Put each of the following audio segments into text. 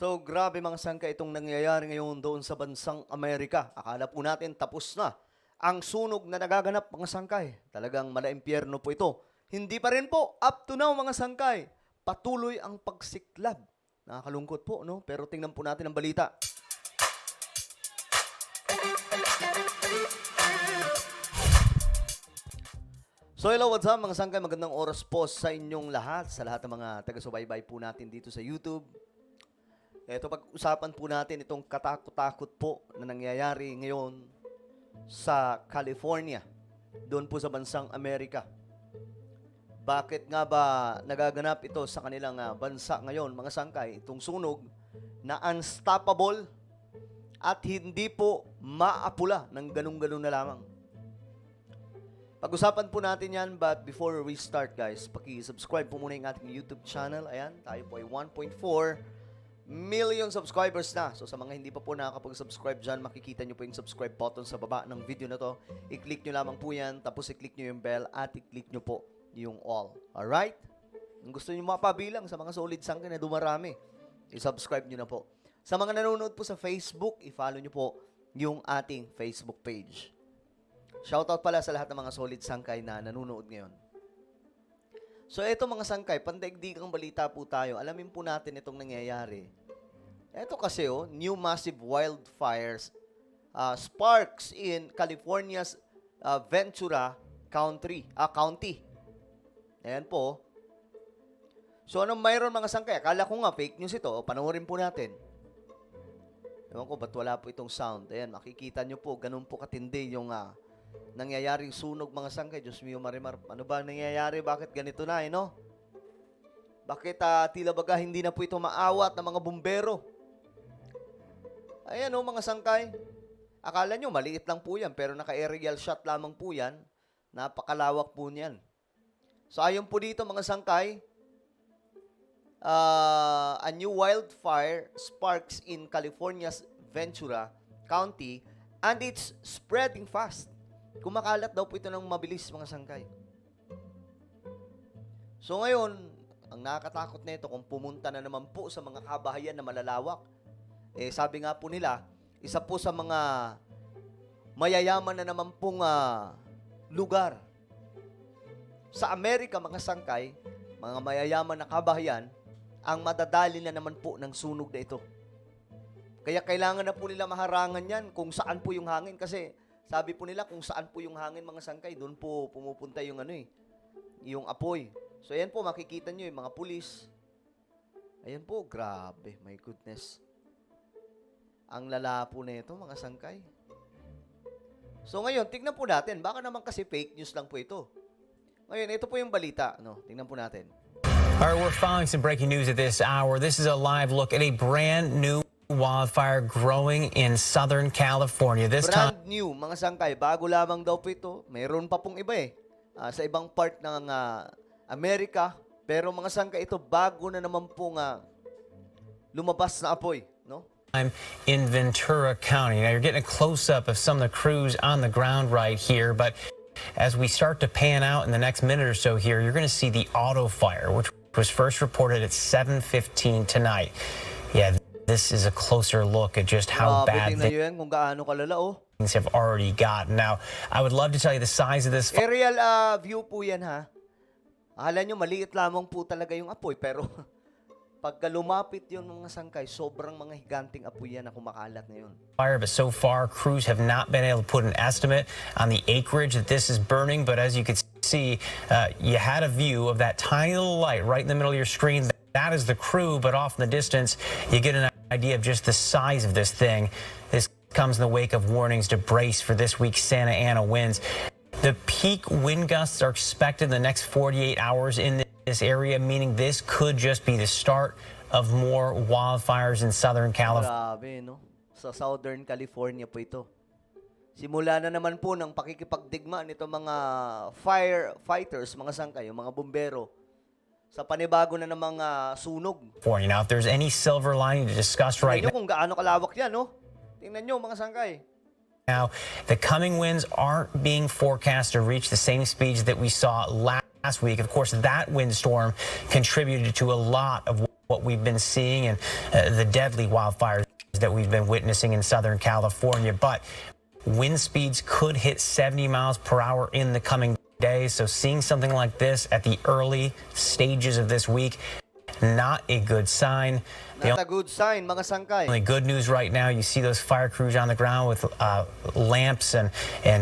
So grabe mga sangka itong nangyayari ngayon doon sa bansang Amerika. Akala po natin tapos na ang sunog na nagaganap mga sangkay. Talagang mala-impyerno po ito. Hindi pa rin po, up to now mga sangkay. Patuloy ang pagsiklab. Nakakalungkot po, no? Pero tingnan po natin ang balita. So hello, what's up mga sangkay? Magandang oras po sa inyong lahat. Sa lahat ng mga taga-subaybay po natin dito sa YouTube. Ito, pag-usapan po natin itong katakot-takot po na nangyayari ngayon sa California, doon po sa bansang Amerika. Bakit nga ba nagaganap ito sa kanilang bansa ngayon, mga sangkay, itong sunog na unstoppable at hindi po maapula ng ganun-ganun na lamang? Pag-usapan po natin yan, but before we start guys, paki-subscribe po muna yung ating YouTube channel. Ayan, tayo po ay 1.4 million subscribers na. So sa mga hindi pa po nakakapag-subscribe dyan, makikita nyo po yung subscribe button sa baba ng video na to. I-click nyo lamang po yan, tapos i-click nyo yung bell at i-click nyo po yung all. Alright? Kung gusto nyo mapabilang sa mga solid sangka na dumarami, i-subscribe nyo na po. Sa mga nanonood po sa Facebook, i-follow nyo po yung ating Facebook page. Shoutout pala sa lahat ng mga solid sangkay na nanonood ngayon. So ito mga sangkay, pandaigdigang balita po tayo. Alamin po natin itong nangyayari. Ito kasi new massive wildfires sparks in California's Ventura County. Ayan po. So anong mayroon mga sangkay? Akala ko nga fake news ito. Panoorin po natin. Ewan ko, ba't wala po itong sound? Ayan, makikita nyo po, ganun po katindi yung nangyayaring sunog mga sangkay. Diyos mio marimar. Ano ba nangyayari? Bakit ganito na no? Bakit tila baga hindi na po ito maawat ng mga bumbero? Ayan mga sangkay. Akala nyo maliit lang po yan, pero naka-aerial shot lamang po yan. Napakalawak po niyan. So ayon po dito mga sangkay, a new wildfire sparks in California's Ventura County and it's spreading fast. Kumakalat daw po ito ng mabilis mga sangkay. So ngayon, ang nakakatakot na ito kung pumunta na naman po sa mga kabahayan na malalawak. Sabi nga po nila, isa po sa mga mayayaman na naman pong lugar sa Amerika mga sangkay, mga mayayaman na kabahayan, ang madadali na naman po ng sunog na ito. Kaya kailangan na po nila maharangan yan kung saan po yung hangin. Kasi sabi po nila kung saan po yung hangin mga sangkay, doon po pumupunta yung yung apoy. So ayan po, makikita nyo yung mga pulis. Ayan po, grabe, my goodness. Ang lala po na ito mga sangkay. So ngayon, tignan po natin. Baka naman kasi fake news lang po ito. Ngayon, ito po yung balita. Tingnan po natin. All right, we're following some breaking news at this hour. This is a live look at a brand new wildfire growing in Southern California. This time, brand new, mga sangkay. Bago lamang daw po ito. Mayroon pa pong iba sa ibang part ng Amerika. Pero mga sangkay, ito bago na naman pong lumabas na apoy. No? I'm in Ventura County. Now, you're getting a close-up of some of the crews on the ground right here, but as we start to pan out in the next minute or so here, you're going to see the auto fire, which was first reported at 7:15 tonight. Yeah, this is a closer look at just how bad kung gaano kalala, things have already gotten. Now, I would love to tell you the size of this aerial view po yan ha. Akala nyo maliit lamang po talaga yung apoy, pero pagka lumapit yun mga sangkay, sobrang mga higanting apoy yan na kumakalat na yun. Fire, but so far crews have not been able to put an estimate on the acreage that this is burning. But as you can see, you had a view of that tiny little light right in the middle of your screen. That is the crew, but off in the distance, you get an idea of just the size of this thing. This comes in the wake of warnings to brace for this week's Santa Ana winds. The peak wind gusts are expected in the next 48 hours in this area, meaning this could just be the start of more wildfires in Southern California. Grabe, no? Sa Southern California po ito. Simula na naman po ng pakikipagdigma nito mga firefighters, mga sangkay, yung mga bumbero, sa panibago na ng mga sunog. Now, if there's any silver lining to discuss right now, kung gaano kalawak yan, no? Tingnan nyo, mga sangkay. Now, the coming winds aren't being forecast to reach the same speeds that we saw last week. Of course, that windstorm contributed to a lot of what we've been seeing and the deadly wildfires that we've been witnessing in Southern California. But wind speeds could hit 70 miles per hour in the coming days. So seeing something like this at the early stages of this week, not a good sign. The Not a good sign, mga sangkay. only good news right now, you see those fire crews on the ground with lamps and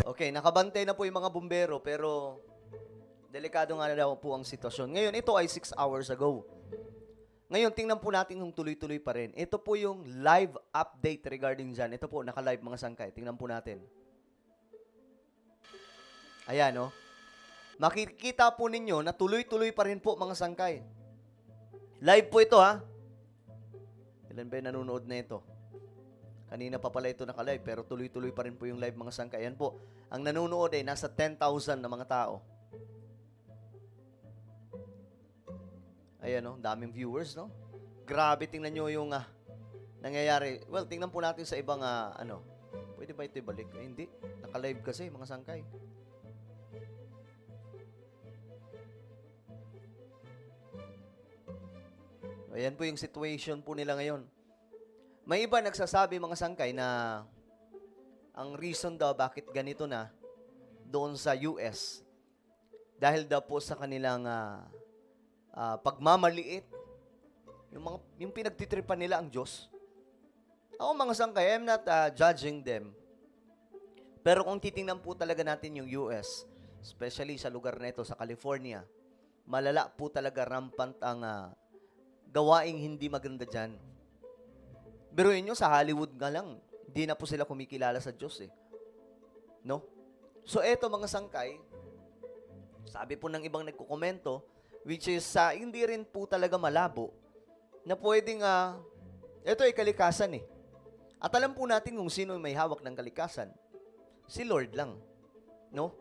Okay, nakabantay na po yung mga bumbero, pero delikado nga na daw po ang sitwasyon. Ngayon, ito ay 6 hours ago. Ngayon, tingnan po natin kung tuloy-tuloy pa rin. Ito po yung live update regarding dyan. Ito po, naka-live mga sangkay. Tingnan po natin. Ayan, no? Makikita po ninyo na tuloy-tuloy pa rin po mga sangkay. Live po ito, ha? Ilan ba yung nanonood na ito? Kanina pa pala ito naka-live, pero tuloy-tuloy pa rin po yung live mga sangkay. Ayan po, ang nanonood ay nasa 10,000 na mga tao. Ayan, no? Daming viewers, no? Grabe, tingnan nyo yung nangyayari. Well, tingnan po natin sa ibang, pwede ba ito ibalik? Eh, hindi. Naka-live kasi, mga sangkay. Ayan po yung situation po nila ngayon. May iba nagsasabi, mga sangkay, na ang reason daw bakit ganito na doon sa US, dahil daw po sa kanilang pagmamaliit, yung pinagtitripan nila ang Diyos. Ako mga sangkay, I'm not judging them. Pero kung titingnan po talaga natin yung US, especially sa lugar na ito, sa California, malala po talaga rampant ang gawaing hindi maganda dyan. Biruin nyo, sa Hollywood nga lang, hindi na po sila kumikilala sa Diyos eh. No? So eto mga sangkay, sabi po ng ibang nagkukomento, which is hindi rin po talaga malabo, na pwedeng, ito ay kalikasan eh. At alam po natin kung sino may hawak ng kalikasan. Si Lord lang. No?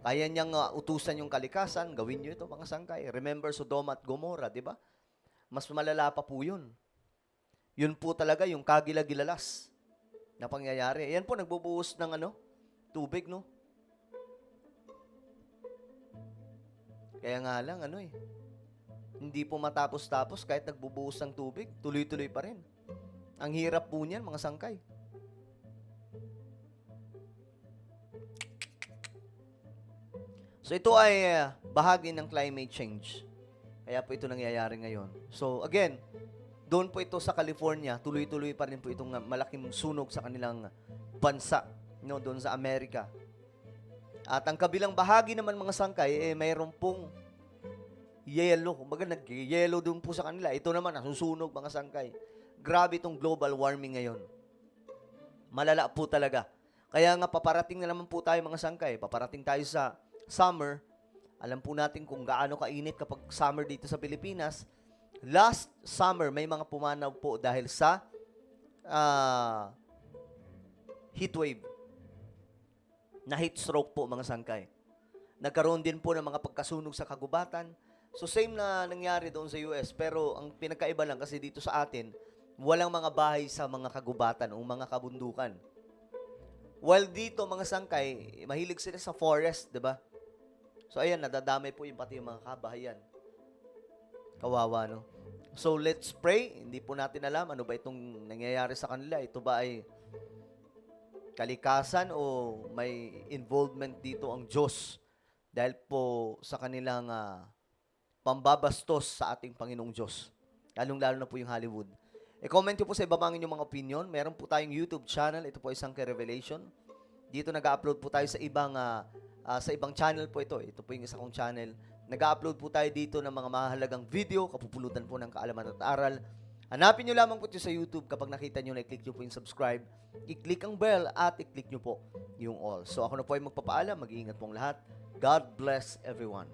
Kaya niyang utusan yung kalikasan, gawin niyo ito mga sangkay. Remember Sodoma at Gomorrah, di ba? Mas malala pa po yun. Yun po talaga yung kagilagilalas na pangyayari. Ayan po, nagbubuhos ng tubig, no? Kaya nga lang, hindi po matapos-tapos kahit nagbubuhos ng tubig, tuloy-tuloy pa rin. Ang hirap po niyan, mga sangkay. So ito ay bahagi ng climate change. Kaya po ito nangyayari ngayon. So again, doon po ito sa California, tuloy-tuloy pa rin po itong malaking sunog sa kanilang bansa, no, doon sa Amerika. At ang kabilang bahagi naman mga sangkay, mayroon pong yellow. Kumbaga nag-yellow doon po sa kanila. Ito naman, nasusunog mga sangkay. Grabe itong global warming ngayon. Malala po talaga. Kaya nga paparating na naman po tayo mga sangkay. Paparating tayo sa summer. Alam po natin kung gaano kainit kapag summer dito sa Pilipinas. Last summer, may mga pumanaw po dahil sa heat wave. Na heat stroke po mga sangkay. Nagkaroon din po ng mga pagkasunog sa kagubatan. So same na nangyari doon sa US, pero ang pinagkaiba lang kasi dito sa atin, walang mga bahay sa mga kagubatan o mga kabundukan. While dito mga sangkay, mahilig sila sa forest, 'di ba? So ayan, nadadamay po yung pati yung mga kabahayan. Kawawa, no? So let's pray. Hindi po natin alam ano ba itong nangyayari sa kanila. Ito ba ay kalikasan o may involvement dito ang Diyos dahil po sa kanilang pambabastos sa ating Panginoong Diyos. Lalong-lalo na po yung Hollywood. I-comment nyo po sa ibaba ang inyong mga opinion. Meron po tayong YouTube channel. Ito po ay Sangkay Revelation. Dito nag-upload po tayo sa ibang channel po ito. Ito po yung isa kong channel. Nag-upload po tayo dito ng mga mahalagang video, kapupulutan po ng kaalaman at aral. Hanapin nyo lamang po ito sa YouTube. Kapag nakita nyo na i-click nyo po yung subscribe, i-click ang bell at i-click nyo po yung all. So ako na po ay magpapaalam. Mag-iingat pong lahat. God bless everyone.